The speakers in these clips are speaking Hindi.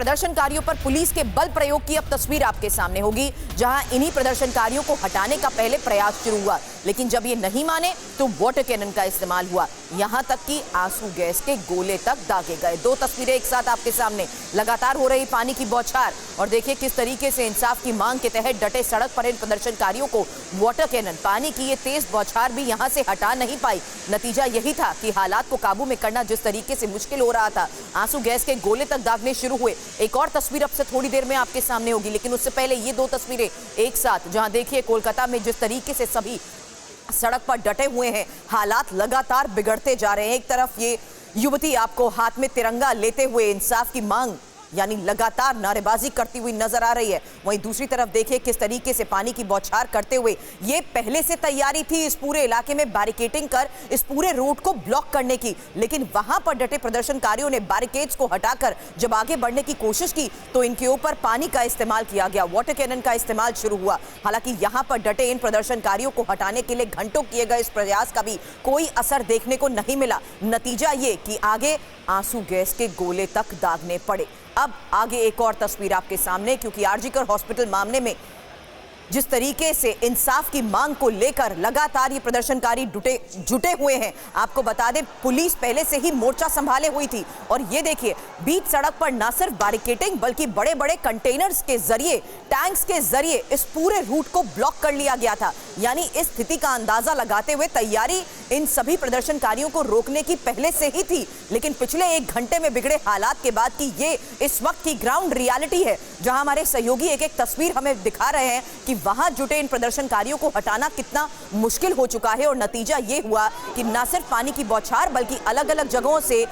प्रदर्शनकारियों पर पुलिस के बल प्रयोग की अब तस्वीर आपके सामने होगी, जहां इन्हीं प्रदर्शनकारियों को हटाने का पहले प्रयास शुरू हुआ, लेकिन जब ये नहीं माने तो वाटर कैनन का इस्तेमाल हुआ। यहां तक कि आंसू गैस के गोले तक दागे गए। दो तस्वीरें एक साथ आपके सामने, लगातार हो रही पानी की बौछार और देखिए किस तरीके से इंसाफ की मांग के तहत डटे सड़क पर इन प्रदर्शनकारियों को वाटर कैनन, पानी की ये तेज बौछार भी यहां से हटा नहीं पाई। नतीजा यही था कि हालात को काबू में करना जिस तरीके से मुश्किल हो रहा था, आंसू गैस के गोले तक दागने शुरू हुए। एक और तस्वीर अब से थोड़ी देर में आपके सामने होगी, लेकिन उससे पहले ये दो तस्वीरें एक साथ, जहां देखिए कोलकाता में जिस तरीके से सभी सड़क पर डटे हुए हैं, हालात लगातार बिगड़ते जा रहे हैं। एक तरफ ये युवती आपको हाथ में तिरंगा लेते हुए इंसाफ की मांग यानी लगातार नारेबाजी करती हुई नजर आ रही है, वहीं दूसरी तरफ देखिए किस तरीके से पानी की बौछार करते हुए ये पहले से तैयारी थी इस पूरे इलाके में बैरिकेडिंग कर इस पूरे रूट को ब्लॉक करने की, लेकिन वहां पर डटे प्रदर्शनकारियों ने बैरिकेड्स को हटाकर जब आगे बढ़ने की कोशिश की तो इनके ऊपर पानी का इस्तेमाल किया गया, वाटर कैनन का इस्तेमाल शुरू हुआ। हालांकि यहां पर डटे इन प्रदर्शनकारियों को हटाने के लिए घंटों किए गए इस प्रयास का भी कोई असर देखने को नहीं मिला। नतीजा ये कि आगे आंसू गैस के गोले तक दागने पड़े। अब आगे एक और तस्वीर आपके सामने, क्योंकि आरजीकर हॉस्पिटल मामले में जिस तरीके से इंसाफ की मांग को लेकर लगातार ये प्रदर्शनकारी जुटे हुए हैं, आपको बता दें पुलिस पहले से ही मोर्चा संभाले हुई थी और ये देखिए बीच सड़क पर ना सिर्फ बैरिकेडिंग बल्कि बड़े बड़े कंटेनर्स के जरिए, टैंक्स के जरिए इस पूरे रूट को ब्लॉक कर लिया गया था। यानी इस स्थिति का अंदाजा लगाते हुए तैयारी इन सभी प्रदर्शनकारियों को रोकने की पहले से ही थी, लेकिन पिछले एक घंटे में बिगड़े हालात के बाद की ये इस वक्त की ग्राउंड रियलिटी है, जहां हमारे सहयोगी एक एक तस्वीर हमें दिखा रहे हैं कि वहां जुटे इन प्रदर्शनकारियों को हटाना कितना मुश्किल हो चुका है। और नतीजा ये हुआ कि न सिर्फ पानी की बौछार बल्कि अलग अलग जगहों से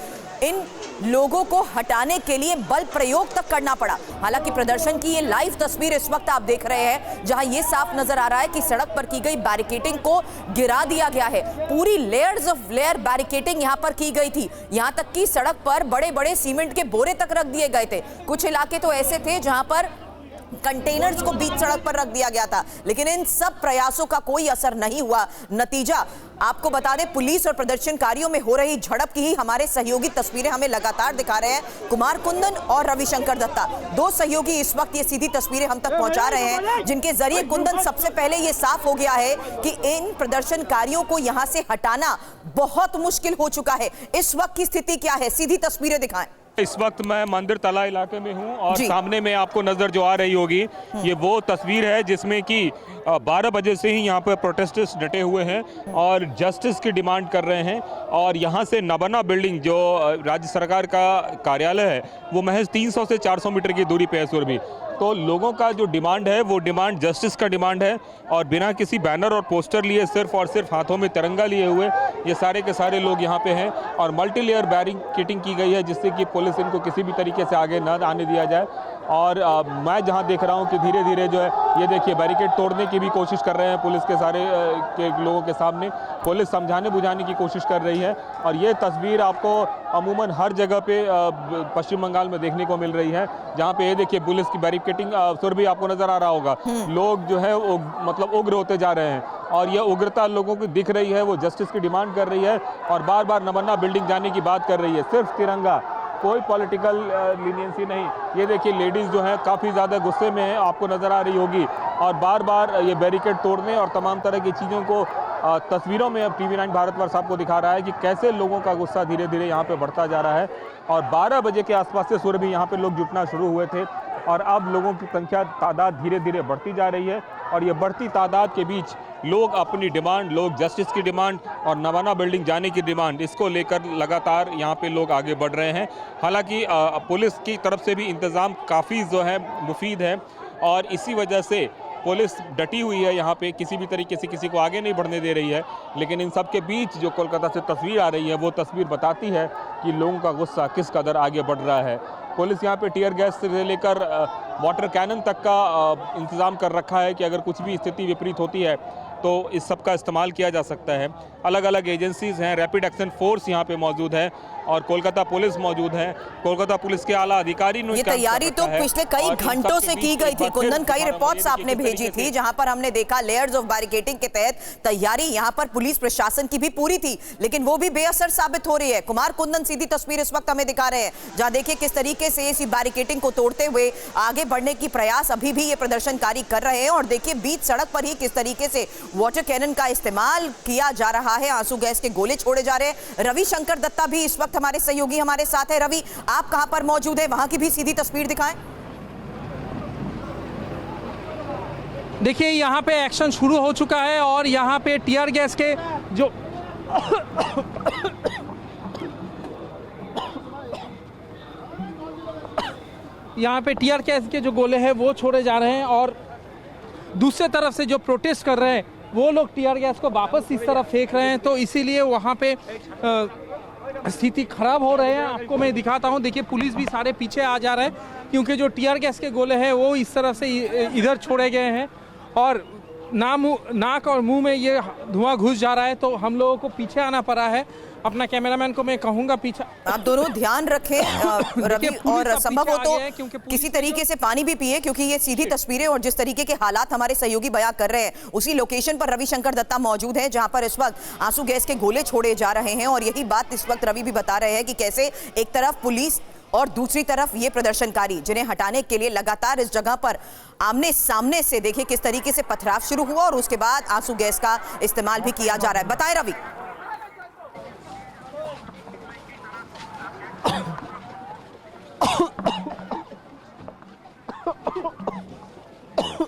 इन लोगों को हटाने के लिए बल प्रयोग तक करना पड़ा। हालांकि प्रदर्शन की ये लाइव तस्वीर इस वक्त आप देख रहे हैं, जहां ये साफ नजर आ रहा है कि सड़क पर की गई बैरिकेडिंग को गिरा दिया गया है। पूरी लेयर्स ऑफ लेयर बैरिकेडिंग यहां पर की गई थी, यहां तक कि सड़क पर बड़े बड़े सीमेंट के बोरे तक रख दिए गए थे। कुछ इलाके तो ऐसे थे जहां पर कंटेनर्स को बीच सड़क पर रख दिया गया था, लेकिन इन सब प्रयासों का कोई असर नहीं हुआ। नतीजा आपको बता दें पुलिस और प्रदर्शनकारियों में हो रही झड़प की ही हमारे सहयोगी तस्वीरें हमें लगातार दिखा रहे हैं। कुमार कुंदन और रविशंकर दत्ता, दो सहयोगी इस वक्त ये सीधी तस्वीरें हम तक पहुंचा रहे हैं, जिनके जरिए कुंदन सबसे पहले ये साफ हो गया है कि इन प्रदर्शनकारियों को यहां से हटाना बहुत मुश्किल हो चुका है। इस वक्त की स्थिति क्या है, सीधी तस्वीरें दिखाएं। इस वक्त मैं मंदिर तला इलाके में हूं और सामने में आपको नजर जो आ रही होगी ये वो तस्वीर है जिसमें कि 12 बजे से ही यहाँ पर प्रोटेस्टर्स डटे हुए हैं और जस्टिस की डिमांड कर रहे हैं। और यहाँ से नबना बिल्डिंग जो राज्य सरकार का कार्यालय है वो महज 300 से 400 मीटर की दूरी पे है सुरभि। तो लोगों का जो डिमांड है वो डिमांड जस्टिस का डिमांड है और बिना किसी बैनर और पोस्टर लिए सिर्फ और सिर्फ हाथों में तिरंगा लिए हुए ये सारे के सारे लोग यहाँ पे हैं और मल्टी लेयर बैरिकेडिंग की गई है जिससे कि पुलिस इनको किसी भी तरीके से आगे न आने दिया जाए। और मैं जहाँ देख रहा हूँ कि धीरे धीरे जो है ये देखिए बैरिकेड तोड़ने की भी कोशिश कर रहे हैं पुलिस के सारे के लोगों के सामने, पुलिस समझाने बुझाने की कोशिश कर रही है। और ये तस्वीर आपको अमूमन हर जगह पे पश्चिम बंगाल में देखने को मिल रही है, जहाँ पे ये देखिए पुलिस की बैरिकेडिंग सुरभि आपको नजर आ रहा होगा। लोग जो है वो मतलब उग्र होते जा रहे हैं और ये उग्रता लोगों की दिख रही है, वो जस्टिस की डिमांड कर रही है और बार बार नबना बिल्डिंग जाने की बात कर रही है। सिर्फ तिरंगा, कोई पॉलिटिकल लीनियंसी नहीं। ये देखिए लेडीज़ जो है काफ़ी ज़्यादा गुस्से में है, आपको नज़र आ रही होगी और बार बार ये बैरिकेड तोड़ने और तमाम तरह की चीज़ों को तस्वीरों में अब TV9 भारतवर्ष आपको दिखा रहा है कि कैसे लोगों का गुस्सा धीरे धीरे यहाँ पे बढ़ता जा रहा है। और 12 बजे के आसपास से सुरभि यहाँ पे लोग जुटना शुरू हुए थे और अब लोगों की संख्या तादाद धीरे धीरे बढ़ती जा रही है और ये बढ़ती तादाद के बीच लोग अपनी डिमांड, लोग जस्टिस की डिमांड और नवाना बिल्डिंग जाने की डिमांड, इसको लेकर लगातार यहाँ पे लोग आगे बढ़ रहे हैं। हालांकि पुलिस की तरफ से भी इंतज़ाम काफ़ी जो है मुफीद है और इसी वजह से पुलिस डटी हुई है यहाँ पे, किसी भी तरीके से किसी को आगे नहीं बढ़ने दे रही है। लेकिन इन सब के बीच जो कोलकाता से तस्वीर आ रही है वो तस्वीर बताती है कि लोगों का गुस्सा किस कदर आगे बढ़ रहा है। पुलिस यहाँ पे टीयर गैस से लेकर वाटर कैनन तक का इंतज़ाम कर रखा है कि अगर कुछ भी स्थिति विपरीत होती है तो इस सब का इस्तेमाल किया जा सकता है। अलग अलग एजेंसीज़ हैं, रैपिड एक्शन फोर्स यहाँ पे मौजूद है और कोलकाता पुलिस मौजूद है। कोलकाता पुलिस के आला अधिकारी ने ये तैयारी तो पिछले कई घंटों से की गई थी कुंदन, कई रिपोर्ट्स आपने भेजी थी जहां पर हमने देखा लेयर्स ऑफ बैरिकेडिंग के तहत तैयारी यहां पर पुलिस प्रशासन की भी पूरी थी, लेकिन वो भी बेअसर साबित हो रही है। कुमार कुंदन सीधी तस्वीर इस वक्त हमें दिखा रहे हैं जहां देखिए किस तरीके से इसी बैरिकेडिंग को तोड़ते हुए आगे बढ़ने की प्रयास अभी भी ये प्रदर्शनकारी कर रहे हैं। और देखिए बीच सड़क पर ही किस तरीके से वाटर कैनन का इस्तेमाल किया जा रहा है, आंसू गैस के गोले छोड़े जा रहे हैं। रवि शंकर दत्ता भी इस वक्त हमारे सहयोगी हमारे साथ है। रवि, आप कहां पर मौजूद है, वहां की भी सीधी तस्वीर दिखाएं। देखिए यहाँ पे एक्शन शुरू हो चुका है और यहाँ पे टीयर गैस के जो यहाँ पे टीयर गैस के जो गोले हैं वो छोड़े जा रहे हैं और दूसरे तरफ से जो प्रोटेस्ट कर रहे हैं वो लोग टीयर गैस को वापस इस तरफ फेंक रहे हैं, तो इसीलिए वहाँ पे स्थिति खराब हो रहे हैं। आपको मैं दिखाता हूँ, देखिए पुलिस भी सारे पीछे आ जा रहे हैं क्योंकि जो टीयर गैस के गोले हैं वो इस तरफ से इधर छोड़े गए हैं और नाक और मुंह में ये धुआं घुस जा रहा है, तो हम लोगों को पीछे आना पड़ा है। अपना कैमरामैन को मैं कहूँगा पीछे आप दोनों ध्यान रखें रवि, और संभव हो तो किसी तरीके से पानी भी पिए, क्योंकि ये सीधी तस्वीरें और जिस तरीके के हालात हमारे सहयोगी बयां कर रहे हैं उसी लोकेशन पर रवि शंकर दत्ता मौजूद है जहां पर इस वक्त आंसू गैस के गोले छोड़े जा रहे हैं। और यही बात इस वक्त रवि भी बता रहे हैं कि कैसे एक तरफ पुलिस और दूसरी तरफ ये प्रदर्शनकारी जिन्हें हटाने के लिए लगातार इस जगह पर आमने सामने से देखिए किस तरीके से पथराव शुरू हुआ और उसके बाद आंसू गैस का इस्तेमाल भी किया जा रहा है। बताएं रवि।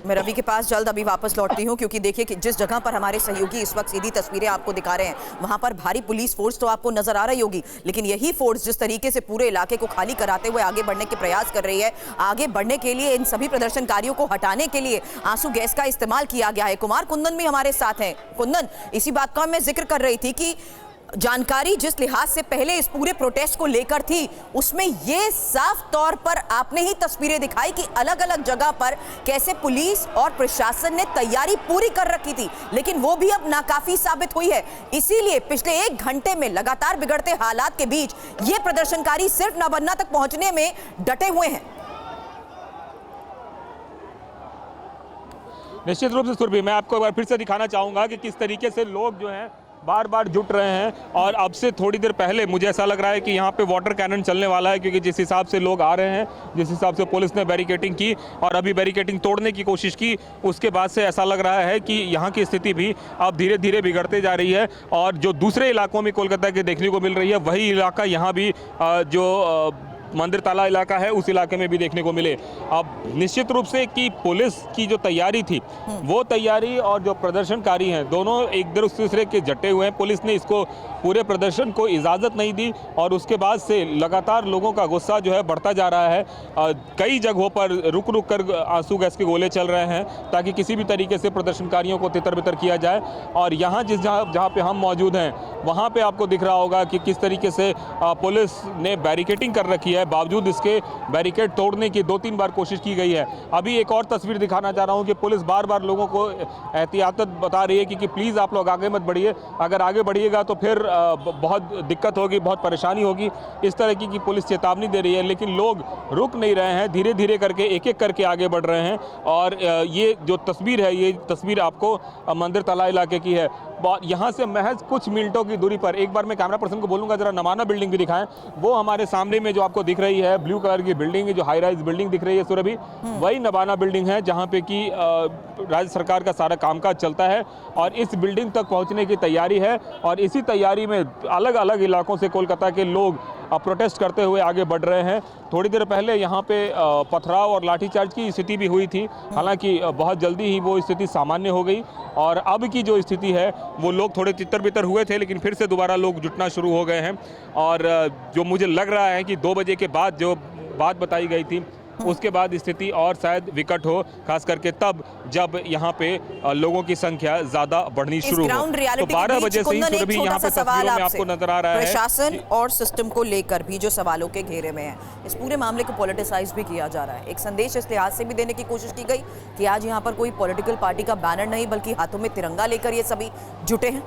मैं रवि के पास जल्द अभी वापस लौटती हूं, क्योंकि देखिए कि जिस जगह पर हमारे सहयोगी इस वक्त सीधी तस्वीरें आपको दिखा रहे हैं वहां पर भारी पुलिस फोर्स तो आपको नजर आ रही होगी, लेकिन यही फोर्स जिस तरीके से पूरे इलाके को खाली कराते हुए आगे बढ़ने के प्रयास कर रही है, आगे बढ़ने के लिए इन सभी प्रदर्शनकारियों को हटाने के लिए आंसू गैस का इस्तेमाल किया गया है। कुमार कुंदन भी हमारे साथ हैं। कुंदन, इसी बात का मैं जिक्र कर रही थी कि जानकारी जिस लिहाज से पहले इस पूरे प्रोटेस्ट को लेकर थी उसमें ये साफ तौर पर आपने ही तस्वीरें दिखाई कि अलग अलग जगह पर कैसे पुलिस और प्रशासन ने तैयारी पूरी कर रखी थी, लेकिन वो भी अब नाकाफी साबित हुई है। इसीलिए पिछले 1 घंटे में लगातार बिगड़ते हालात के बीच ये प्रदर्शनकारी सिर्फ नबन्ना तक पहुंचने में डटे हुए हैं। निश्चित रूप से सुरभि, मैं आपको एक बार फिर से दिखाना चाहूंगा कि किस तरीके से लोग जो हैं बार बार जुट रहे हैं। और अब से थोड़ी देर पहले मुझे ऐसा लग रहा है कि यहाँ पे वाटर कैनन चलने वाला है, क्योंकि जिस हिसाब से लोग आ रहे हैं, जिस हिसाब से पुलिस ने बैरिकेडिंग की और अभी बैरिकेडिंग तोड़ने की कोशिश की, उसके बाद से ऐसा लग रहा है कि यहाँ की स्थिति भी अब धीरे धीरे बिगड़ते जा रही है। और जो दूसरे इलाकों में कोलकाता के देखने को मिल रही है वही इलाका यहाँ भी जो मंदिर ताला इलाका है उस इलाके में भी देखने को मिले। अब निश्चित रूप से कि पुलिस की जो तैयारी थी वो तैयारी और जो प्रदर्शनकारी हैं दोनों एक दूसरे के जटे हुए हैं। पुलिस ने इसको पूरे प्रदर्शन को इजाज़त नहीं दी और उसके बाद से लगातार लोगों का गुस्सा जो है बढ़ता जा रहा है। कई जगहों पर रुक रुक कर आंसू गैस के गोले चल रहे हैं ताकि किसी भी तरीके से प्रदर्शनकारियों को तितर बितर किया जाए। और यहाँ जहाँ पे हम मौजूद हैं वहाँ पे आपको दिख रहा होगा कि किस तरीके से पुलिस ने बैरिकेडिंग कर रखी है, बावजूद इसके बैरिकेड तोड़ने की 2-3 बार कोशिश की गई है। अभी एक और तस्वीर दिखाना चाह रहा हूँ कि पुलिस बार बार लोगों को एहतियात बता रही है कि प्लीज़ आप लोग आगे मत बढ़िए, अगर आगे बढ़िएगा तो फिर बहुत दिक्कत होगी, बहुत परेशानी होगी। इस तरह की पुलिस चेतावनी दे रही है, लेकिन लोग रुक नहीं रहे हैं, धीरे धीरे करके एक एक करके आगे बढ़ रहे हैं। और ये जो तस्वीर है ये तस्वीर आपको मंदिर ताला इलाके की है। यहाँ से महज कुछ मिनटों की दूरी पर, एक बार मैं कैमरा पर्सन को बोलूँगा जरा नमाना बिल्डिंग भी दिखाएं, वो हमारे सामने में जो आपको दिख रही है ब्लू कलर की बिल्डिंग, जो हाई राइज बिल्डिंग दिख रही है सुरभि, वही नबाना बिल्डिंग है जहाँ पे कि राज्य सरकार का सारा कामकाज चलता है। और इस बिल्डिंग तक पहुँचने की तैयारी है और इसी तैयारी में अलग अलग इलाकों से कोलकाता के लोग प्रोटेस्ट करते हुए आगे बढ़ रहे हैं। थोड़ी देर पहले यहाँ पे पथराव और लाठीचार्ज की स्थिति भी हुई थी, हालांकि बहुत जल्दी ही वो स्थिति सामान्य हो गई। और अब की जो स्थिति है वो लोग थोड़े तितर बितर हुए थे, लेकिन फिर से दोबारा लोग जुटना शुरू हो गए हैं। और जो मुझे लग रहा है कि 2 बजे के बाद जो बात बताई गई थी उसके बाद स्थिति और शायद विकट हो, खास करके तब जब यहाँ पे लोगों की संख्या ज्यादा बढ़नी शुरू हो। तो 12 बजे से ही भी यहाँ पे तस्वीरों में आपको नजर आ रहा है प्रशासन और सिस्टम को लेकर भी जो सवालों के घेरे में है, इस पूरे मामले को पॉलिटिसाइज भी किया जा रहा है। एक संदेश इस लिहाज से भी देने की कोशिश की गई कि आज यहाँ पर कोई पॉलिटिकल पार्टी का बैनर नहीं बल्कि हाथों में तिरंगा लेकर ये सभी जुटे हैं।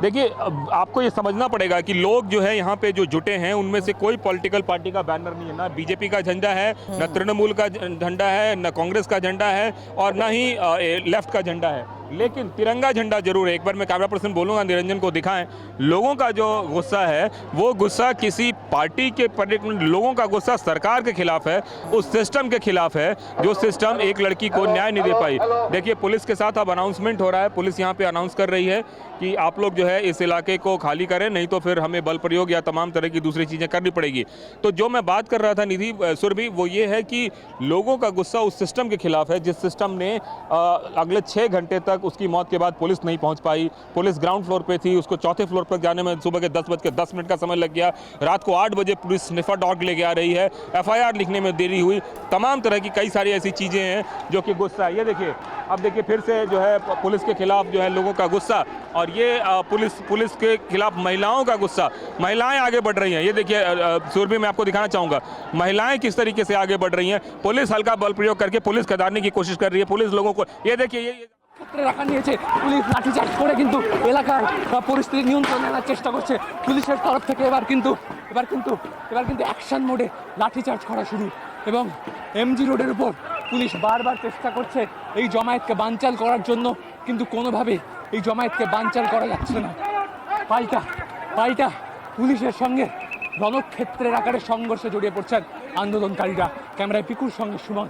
देखिए अब आपको ये समझना पड़ेगा कि लोग जो है यहाँ पे जो जुटे हैं उनमें से कोई पॉलिटिकल पार्टी का बैनर नहीं है, ना बीजेपी का झंडा है, ना तृणमूल का झंडा है, ना कांग्रेस का झंडा है और ना ही लेफ्ट का झंडा है, लेकिन तिरंगा झंडा जरूर है। एक बार मैं कैमरा पर्सन बोलूँगा निरंजन को दिखाएं। लोगों का जो गुस्सा है वो गुस्सा किसी पार्टी के लोगों का गुस्सा सरकार के खिलाफ है, उस सिस्टम के खिलाफ है जो सिस्टम एक लड़की को न्याय नहीं दे पाई। देखिए पुलिस के साथ अब अनाउंसमेंट हो रहा है, पुलिस यहाँ पे अनाउंस कर रही है कि आप लोग जो है इस इलाके को खाली करें, नहीं तो फिर हमें बल प्रयोग या तमाम तरह की दूसरी चीज़ें करनी पड़ेगी। तो जो मैं बात कर रहा था निधि सुरभि, वो ये है कि लोगों का गुस्सा उस सिस्टम के खिलाफ है जिस सिस्टम ने अगले 6 घंटे तक उसकी मौत के बाद पुलिस नहीं पहुंच पाई। पुलिस ग्राउंड फ्लोर पे थी, उसको चौथे फ्लोर पर जाने में सुबह के 10:10 का समय लग गया। रात को 8 बजे पुलिस स्निफर डॉग लेके आ रही है, FIR लिखने में देरी हुई। तमाम तरह की कई सारी ऐसी चीज़ें हैं जो कि गुस्सा है। ये देखिए अब देखिए फिर से जो है पुलिस के खिलाफ जो है लोगों का गुस्सा, और ये पुलिस के खिलाफ महिलाओं का गुस्सा। महिलाएं आगे बढ़ रही हैं, ये देखिए सुरभि मैं आपको दिखाना चाहूँगा महिलाएं किस तरीके से आगे बढ़ रही हैं। पुलिस हल्का बल प्रयोग करके पुलिस कदारने की कोशिश कर रही है। पुलिस लोगों को ये देखिए ये ক্ষেত্রে রাখা নিয়েছে, পুলিশ লাঠিচার্জ করে কিন্তু এলাকার পরিস্থিতি নিয়ন্ত্রণে আনার চেষ্টা করছে পুলিশের তরফ থেকে। এবার কিন্তু অ্যাকশন মোডে লাঠিচার্জ করা শুরু, এবং MG রোডের উপর পুলিশ বারবার চেষ্টা করছে এই জমায়েতকে বানচাল করার জন্য, কিন্তু কোনোভাবে এই জমায়েতকে বানচাল করা যাচ্ছে না। পাল্টা পুলিশের সঙ্গে রণক্ষেত্রের আকারে সংঘর্ষে জড়িয়ে পড়ছেন আন্দোলনকারীরা। ক্যামেরায় পিকুর সঙ্গে সুমন।